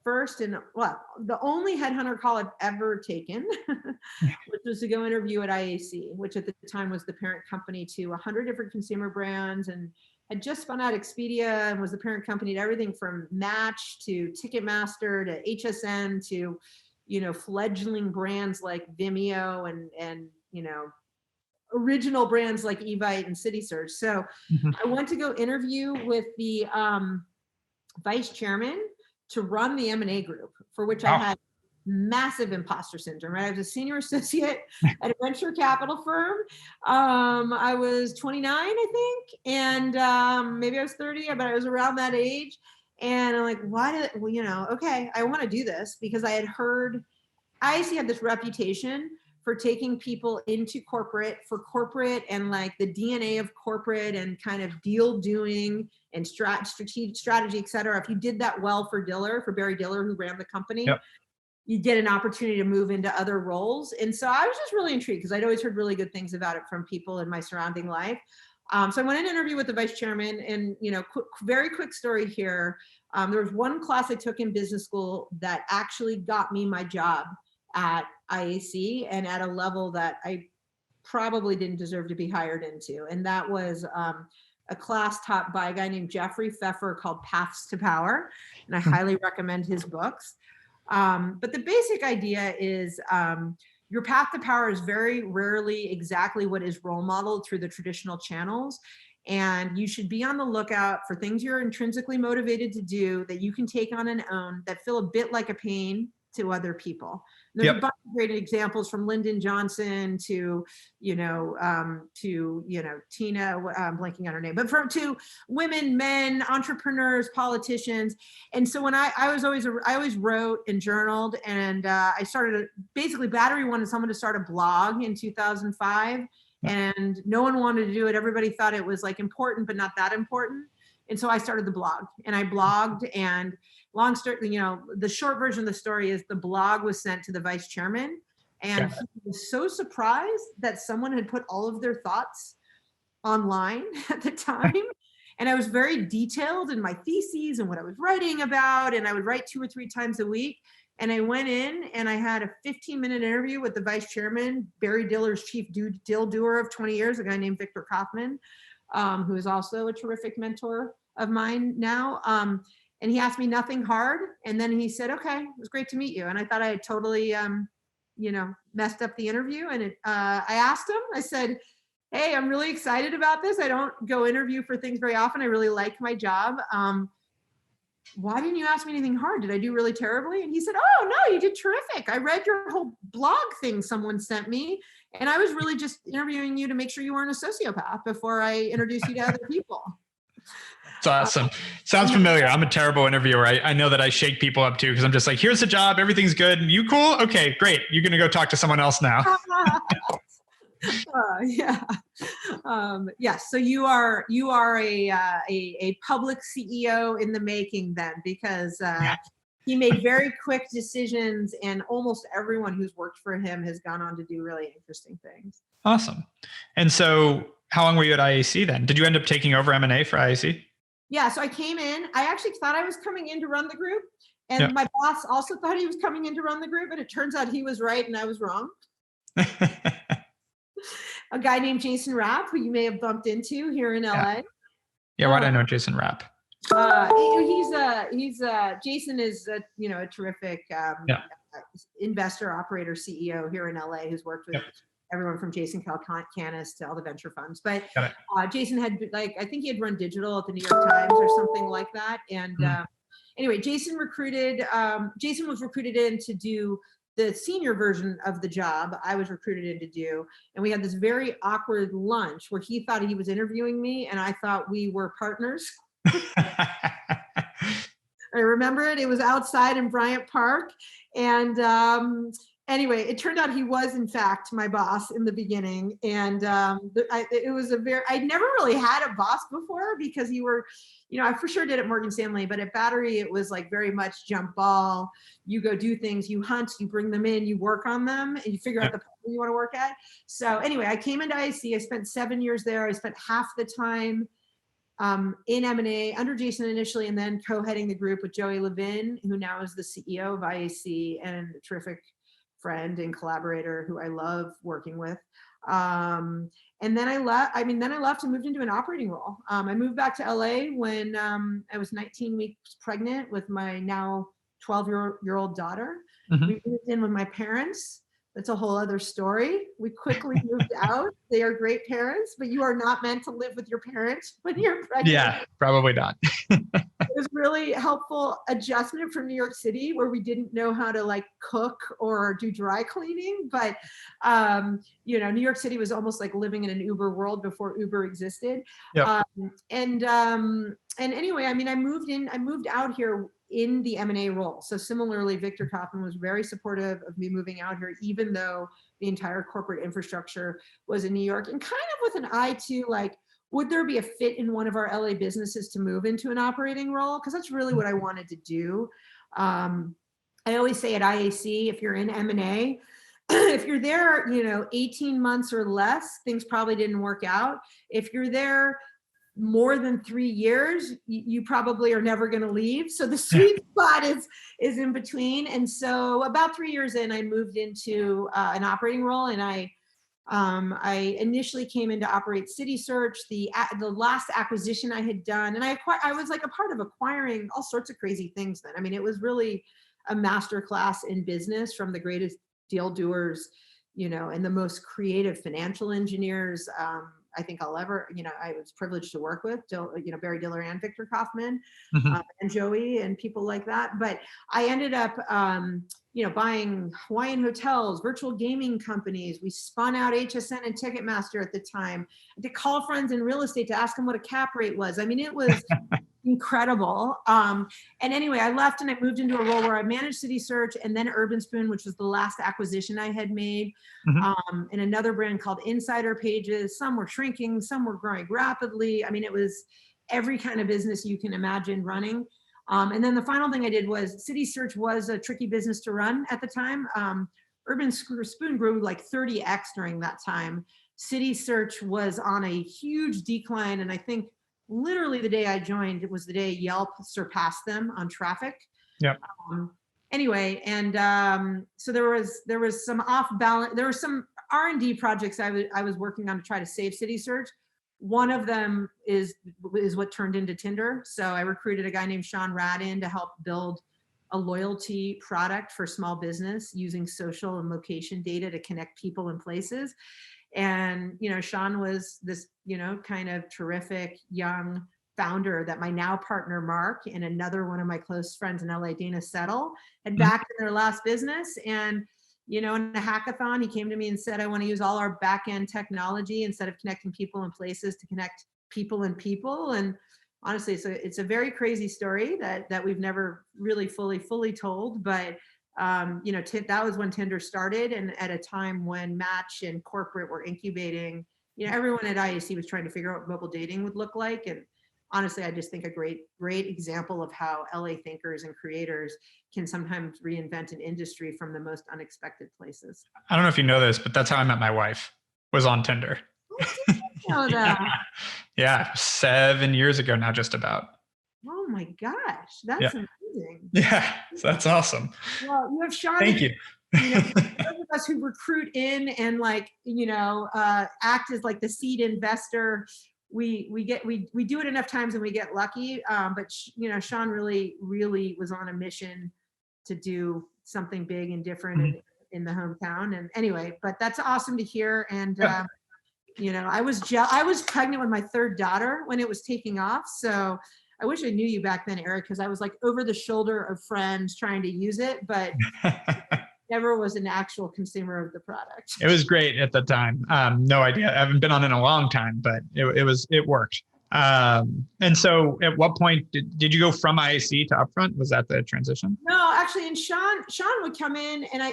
first and the only headhunter call I've ever taken, which was to go interview at IAC, which at the time was the parent company to 100 different consumer brands, and had just spun out Expedia and was the parent company to everything from Match to Ticketmaster to HSN to, fledgling brands like Vimeo and original brands like Evite and CitySearch. So I went to go interview with the vice chairman to run the M&A group, for which I had massive imposter syndrome, right? I was a senior associate at a venture capital firm. I was 29, I think, and maybe I was 30, but I was around that age. And I'm like, okay, I want to do this, because I had heard IAC had this reputation for taking people into corporate and like the DNA of corporate and kind of deal doing and strategy, et cetera. If you did that well for Barry Diller, who ran the company, yep, you get an opportunity to move into other roles. And so I was just really intrigued, because I'd always heard really good things about it from people in my surrounding life. So I went in an interview with the vice chairman, and, very quick story here. There was one class I took in business school that actually got me my job at IAC, and at a level that I probably didn't deserve to be hired into. And that was a class taught by a guy named Jeffrey Pfeffer called Paths to Power. And I highly recommend his books. But the basic idea is your path to power is very rarely exactly what is role modeled through the traditional channels. And you should be on the lookout for things you're intrinsically motivated to do that you can take on and own, that feel a bit like a pain to other people. There's a bunch of great examples, from Lyndon Johnson to, Tina, I'm blanking on her name, but to women, men, entrepreneurs, politicians. And so when I always wrote and journaled, and I started basically Battery wanted someone to start a blog in 2005, and no one wanted to do it. Everybody thought it was like important, but not that important. And so I started the blog, and I blogged, and long story, the short version of the story is the blog was sent to the vice chairman, and he was so surprised that someone had put all of their thoughts online at the time. And I was very detailed in my theses and what I was writing about, and I would write 2 or 3 times a week. And I went in and I had a 15-minute interview with the vice chairman, Barry Diller's chief deal doer of 20 years, a guy named Victor Kaufman, who is also a terrific mentor of mine now. And he asked me nothing hard. And then he said, okay, it was great to meet you. And I thought I had totally, messed up the interview. And I asked him, I said, hey, I'm really excited about this. I don't go interview for things very often. I really like my job. Why didn't you ask me anything hard? Did I do really terribly? And he said, oh, no, you did terrific. I read your whole blog thing someone sent me, and I was really just interviewing you to make sure you weren't a sociopath before I introduce you to other people. It's awesome. Sounds familiar. I'm a terrible interviewer. I know that I shake people up too, because I'm just like, here's the job. Everything's good. You cool? Okay, great. You're going to go talk to someone else now. Yeah. Yes. So you are a public CEO in the making then, because he made very quick decisions, and almost everyone who's worked for him has gone on to do really interesting things. Awesome. And so how long were you at IAC then? Did you end up taking over M&A for IAC? Yeah. So I came in, I actually thought I was coming in to run the group, and my boss also thought he was coming in to run the group, and it turns out he was right and I was wrong. A guy named Jason Rapp, who you may have bumped into here in LA. Yeah, why do I know Jason Rapp? Jason is a terrific investor, operator, CEO here in LA, who's worked with everyone from Jason Calacanis to all the venture funds. But Jason had, I think he had run digital at the New York Times or something like that. And anyway, Jason was recruited in to do the senior version of the job I was recruited in to do. And we had this very awkward lunch where he thought he was interviewing me, and I thought we were partners. I remember it. It was outside in Bryant Park. And anyway, it turned out he was, in fact, my boss in the beginning. And it was I'd never really had a boss before, because I for sure did at Morgan Stanley, but at Battery, it was like very much jump ball. You go do things, you hunt, you bring them in, you work on them, and you figure out the problem you want to work at. So anyway, I came into IAC. I spent 7 years there. I spent half the time in M&A under Jason initially, and then co-heading the group with Joey Levin, who now is the CEO of IAC and a terrific friend and collaborator who I love working with. And then I left. Then I left and moved into an operating role. I moved back to LA when I was 19 weeks pregnant with my now 12-year-old daughter. We moved in with my parents. That's a whole other story. We quickly moved out. They are great parents, but you are not meant to live with your parents when you're pregnant. Yeah, probably not. It was really helpful adjustment from New York City, where we didn't know how to cook or do dry cleaning. But, New York City was almost like living in an Uber world before Uber existed. Yep. And anyway, I moved out here in the M&A role. So similarly, Victor Kaufman was very supportive of me moving out here, even though the entire corporate infrastructure was in New York, and kind of with an eye to would there be a fit in one of our LA businesses to move into an operating role? Because that's really what I wanted to do. I always say at IAC, if you're in M&A, if you're there, 18 months or less, things probably didn't work out. If you're there more than 3 years, you probably are never going to leave. So the sweet spot is in between. And so about 3 years in, I moved into an operating role, and I initially came in to operate City Search, the last acquisition I had done, and I was like a part of acquiring all sorts of crazy things then. it was really a masterclass in business from the greatest deal doers, and the most creative financial engineers I think I'll ever, I was privileged to work with, Barry Diller and Victor Kaufman and Joey and people like that. But I ended up, buying Hawaiian hotels, virtual gaming companies. We spun out HSN and Ticketmaster at the time. I had to call friends in real estate to ask them what a cap rate was. It was incredible. And anyway, I left and I moved into a role where I managed City Search, and then Urban Spoon, which was the last acquisition I had made, and another brand called Insider Pages. Some were shrinking, some were growing rapidly. it was every kind of business you can imagine running. And then the final thing I did was City Search was a tricky business to run at the time. Urban Spoon grew like 30x during that time. City Search was on a huge decline, and I think literally the day I joined, it was the day Yelp surpassed them on traffic. Yep. Anyway, and so there was some off balance. There were some R&D projects I was working on to try to save City Search. One of them is what turned into Tinder. So I recruited a guy named Sean Radin to help build a loyalty product for small business using social and location data to connect people and places. And, Sean was this, kind of terrific young founder that my now partner, Mark, and another one of my close friends in LA, Dana Settle, had backed in their last business. And, in a hackathon, he came to me and said, I want to use all our back end technology instead of connecting people and places to connect people and people. And honestly, it's a very crazy story that we've never really fully told. But, that was when Tinder started. And at a time when Match and corporate were incubating, everyone at IAC was trying to figure out what mobile dating would look like. And honestly, I just think a great example of how LA thinkers and creators can sometimes reinvent an industry from the most unexpected places. I don't know if you know this, but that's how I met my wife, was on Tinder. I didn't know that. Yeah, 7 years ago now, just about. Oh my gosh, that's amazing. Yeah, so that's awesome. Well, you have Sean. Thank you. Those of us who recruit in and act as like the seed investor, we do it enough times and we get lucky. But Sean really was on a mission to do something big and different in the hometown. And anyway, but that's awesome to hear. And I was pregnant with my third daughter when it was taking off. So I wish I knew you back then, Erik, because I was like over the shoulder of friends trying to use it, but never was an actual consumer of the product. It was great at the time. No idea. I haven't been on it in a long time, but it worked. And so at what point did you go from IAC to Upfront? Was that the transition? No, actually. And Sean would come in and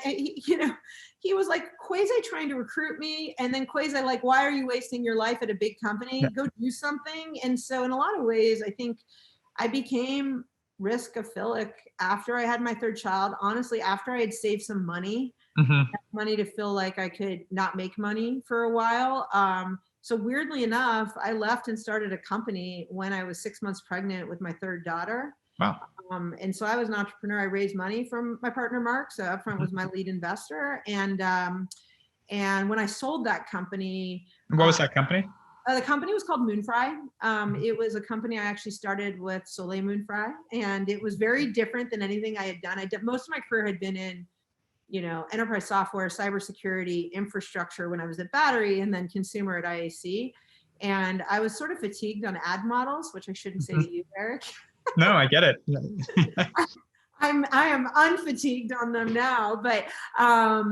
he was like quasi trying to recruit me. And then quasi like, why are you wasting your life at a big company? Go do something. And so in a lot of ways, I think I became risk-aphilic after I had my third child. Honestly, after I had saved some money, money to feel like I could not make money for a while. So weirdly enough, I left and started a company when I was 6 months pregnant with my third daughter. Wow. And so I was an entrepreneur. I raised money from my partner, Mark. So Upfront was my lead investor. And when I sold that company. What was that company? The company was called Moonfry. It was a company I actually started with Soleil Moonfry. And it was very different than anything I had done. Most of my career had been in enterprise software, cybersecurity, infrastructure when I was at Battery, and then consumer at IAC. And I was sort of fatigued on ad models, which I shouldn't say to you, Erik. No, I get it. I am unfatigued on them now, but I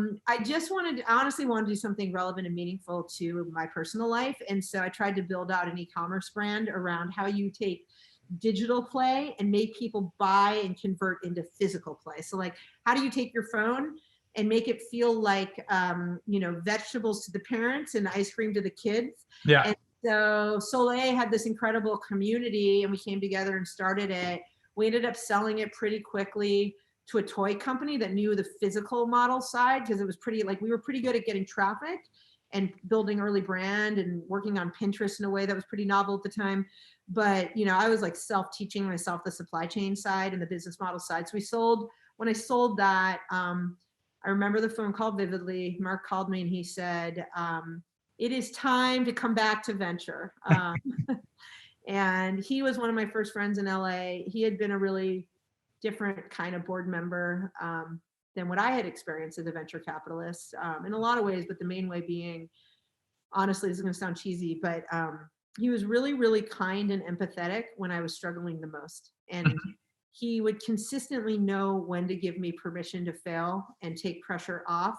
honestly wanted to do something relevant and meaningful to my personal life. And so I tried to build out an e-commerce brand around how you take digital play and make people buy and convert into physical play. So like, how do you take your phone and make it feel like, vegetables to the parents and ice cream to the kids? Yeah. And so Soleil had this incredible community and we came together and started it. We ended up selling it pretty quickly to a toy company that knew the physical model side, because it was we were pretty good at getting traffic and building early brand and working on Pinterest in a way that was pretty novel at the time. But, I was like self-teaching myself the supply chain side and the business model side. So when I sold that, I remember the phone call vividly. Mark called me and he said, it is time to come back to venture. And he was one of my first friends in LA. He had been a really different kind of board member than what I had experienced as a venture capitalist in a lot of ways, but the main way being, honestly, this is going to sound cheesy, but he was really, really kind and empathetic when I was struggling the most. And he would consistently know when to give me permission to fail and take pressure off.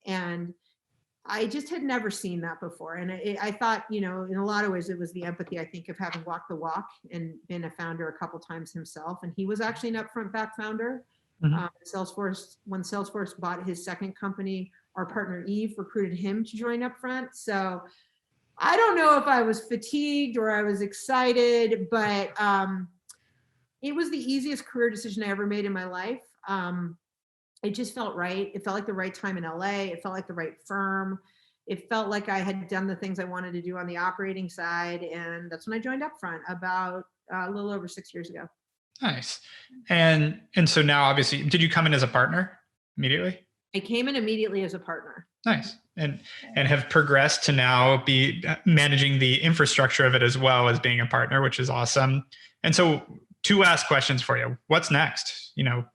And I just had never seen that before. And I thought, in a lot of ways, it was the empathy, I think, of having walked the walk and been a founder a couple times himself. And he was actually an Upfront back founder. Salesforce, when Salesforce bought his second company, our partner Eve recruited him to join Upfront. So I don't know if I was fatigued or I was excited, but it was the easiest career decision I ever made in my life. It just felt right. It felt like the right time in LA. It felt like the right firm. It felt like I had done the things I wanted to do on the operating side. And that's when I joined Upfront about a little over 6 years ago. Nice. And so now, obviously, did you come in as a partner immediately? I came in immediately as a partner. Nice. And have progressed to now be managing the infrastructure of it as well as being a partner, which is awesome. And so 2 last questions for you. What's next?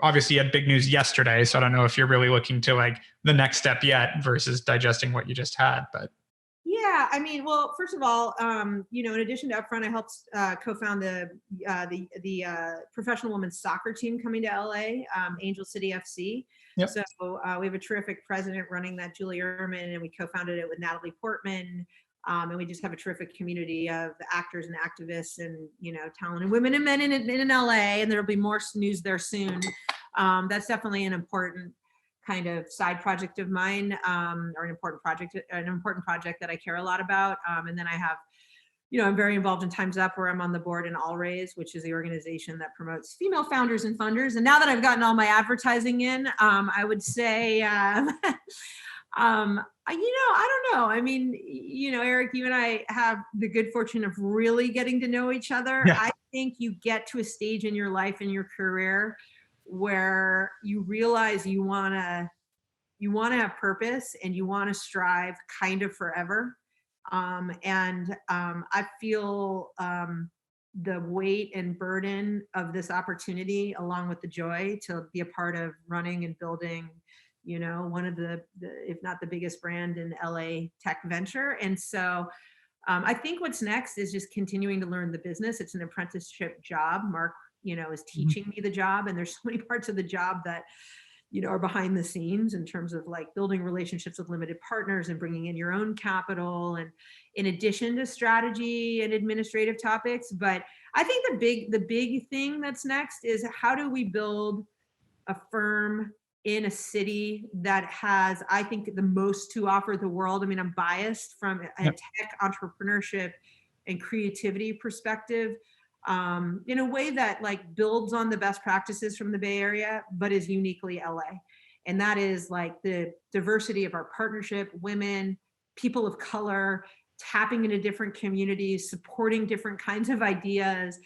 Obviously you had big news yesterday, so I don't know if you're really looking to like the next step yet versus digesting what you just had, but. Yeah, I mean, well, first of all, in addition to Upfront, I helped co-found the professional women's soccer team coming to LA, Angel City FC. Yep. So we have a terrific president running that, Julie Ehrman, and we co-founded it with Natalie Portman. And we just have a terrific community of actors and activists and, talented women and men in LA, and there'll be more news there soon. That's definitely an important kind of side project of mine, or an important project that I care a lot about. And then I have, I'm very involved in Time's Up, where I'm on the board in All Raise, which is the organization that promotes female founders and funders. And now that I've gotten all my advertising in, I would say, I don't know. I mean, Erik, you and I have the good fortune of really getting to know each other. Yeah. I think you get to a stage in your life and your career where you realize you want to have purpose and you want to strive kind of forever. I feel the weight and burden of this opportunity, along with the joy to be a part of running and building, one of the if not the biggest brand in LA tech venture. And so I think what's next is just continuing to learn the business. It's an apprenticeship job. Mark, is teaching me the job. And there's so many parts of the job that, are behind the scenes in terms of like building relationships with limited partners and bringing in your own capital, and in addition to strategy and administrative topics. But I think the big thing that's next is, how do we build a firm in a city that has, I think, the most to offer the world? I mean, I'm biased from a tech entrepreneurship and creativity perspective, in a way that like builds on the best practices from the Bay Area, but is uniquely LA. And that is like the diversity of our partnership, women, people of color, tapping into different communities, supporting different kinds of ideas,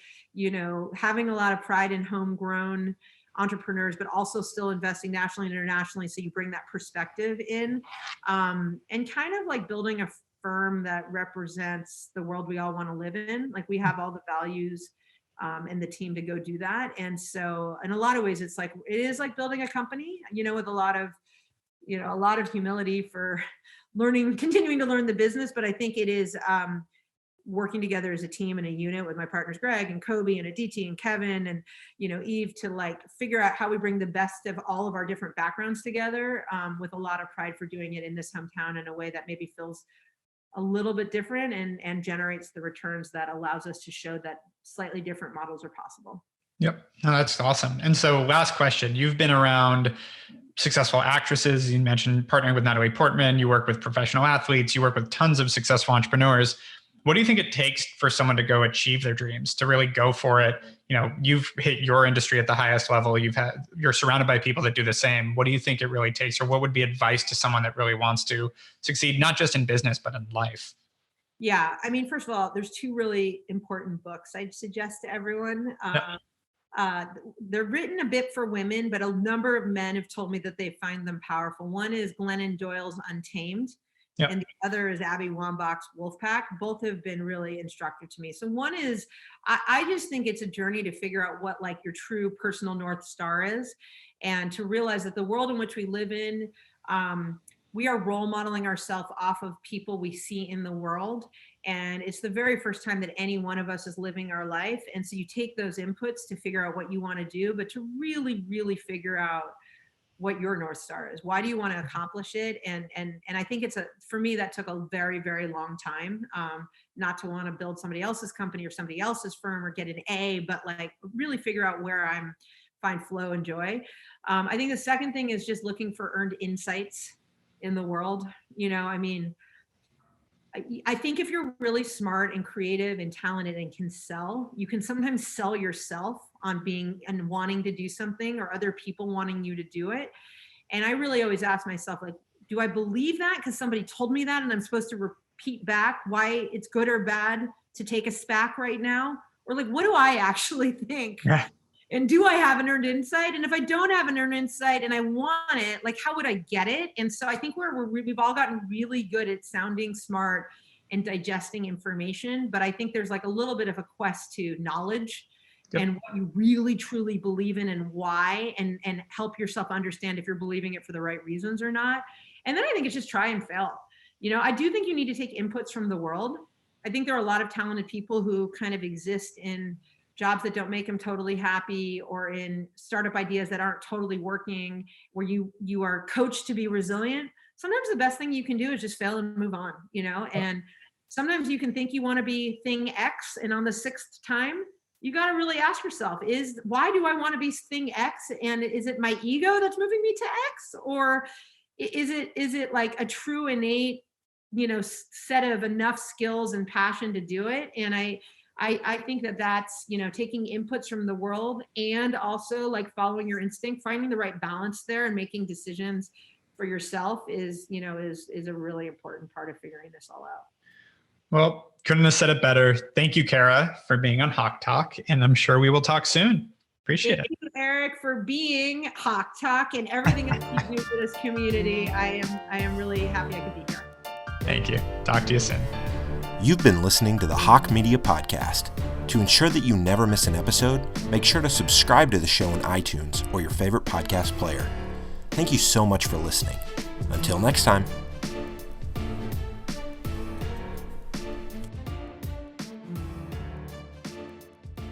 having a lot of pride in homegrown entrepreneurs, but also still investing nationally and internationally. So you bring that perspective in, and kind of like building a firm that represents the world we all want to live in. Like, we have all the values and the team to go do that. And so in a lot of ways, it is like building a company, with a lot of humility for continuing to learn the business. But I think it is working together as a team and a unit with my partners, Greg and Kobe and Aditi and Kevin and, Eve, to like figure out how we bring the best of all of our different backgrounds together, with a lot of pride for doing it in this hometown in a way that maybe feels a little bit different and generates the returns that allows us to show that slightly different models are possible. Yep. No, that's awesome. And so last question, you've been around successful actresses. You mentioned partnering with Natalie Portman. You work with professional athletes. You work with tons of successful entrepreneurs. What do you think it takes for someone to go achieve their dreams, to really go for it? You've hit your industry at the highest level. You're surrounded by people that do the same. What do you think it really takes, or what would be advice to someone that really wants to succeed, not just in business, but in life? Yeah. I mean, first of all, there's two really important books I'd suggest to everyone. They're written a bit for women, but a number of men have told me that they find them powerful. One is Glennon Doyle's Untamed. Yep. And the other is Abby Wambach's Wolfpack. Both have been really instructive to me. So one is, I just think it's a journey to figure out what like your true personal North Star is, and to realize that the world in which we live in, we are role modeling ourselves off of people we see in the world. And it's the very first time that any one of us is living our life. And so you take those inputs to figure out what you want to do, but to really, really figure out what your North Star is. Why do you want to accomplish it? And I think for me, that took a very, very long time, not to want to build somebody else's company or somebody else's firm or get an A, but like really figure out where find flow and joy. I think the second thing is just looking for earned insights in the world. I think if you're really smart and creative and talented and can sell, you can sometimes sell yourself on being and wanting to do something, or other people wanting you to do it. And I really always ask myself, like, do I believe that because somebody told me that and I'm supposed to repeat back why it's good or bad to take a SPAC right now? Or like, what do I actually think? Yeah. And do I have an earned insight? And if I don't have an earned insight and I want it, like, how would I get it? And so I think we've all gotten really good at sounding smart and digesting information, but I think there's like a little bit of a quest to knowledge. Yep. And what you really truly believe in and why, and help yourself understand if you're believing it for the right reasons or not. And then I think it's just try and fail. I do think you need to take inputs from the world. I think there are a lot of talented people who kind of exist in jobs that don't make them totally happy, or in startup ideas that aren't totally working, where you are coached to be resilient. Sometimes the best thing you can do is just fail and move on, and sometimes you can think you want to be thing X, and on the 6th time, you got to really ask yourself, why do I want to be thing X? And is it my ego that's moving me to X? Or is it like a true innate, set of enough skills and passion to do it? And I think that's, taking inputs from the world, and also like following your instinct, finding the right balance there and making decisions for yourself is a really important part of figuring this all out. Well, couldn't have said it better. Thank you, Kara, for being on HawkeTalk, and I'm sure we will talk soon. Appreciate it. Thank you, Erik, for being HawkeTalk and everything that you do for this community. I am really happy I could be here. Thank you. Talk to you soon. You've been listening to the Hawke Media Podcast. To ensure that you never miss an episode, make sure to subscribe to the show on iTunes or your favorite podcast player. Thank you so much for listening. Until next time.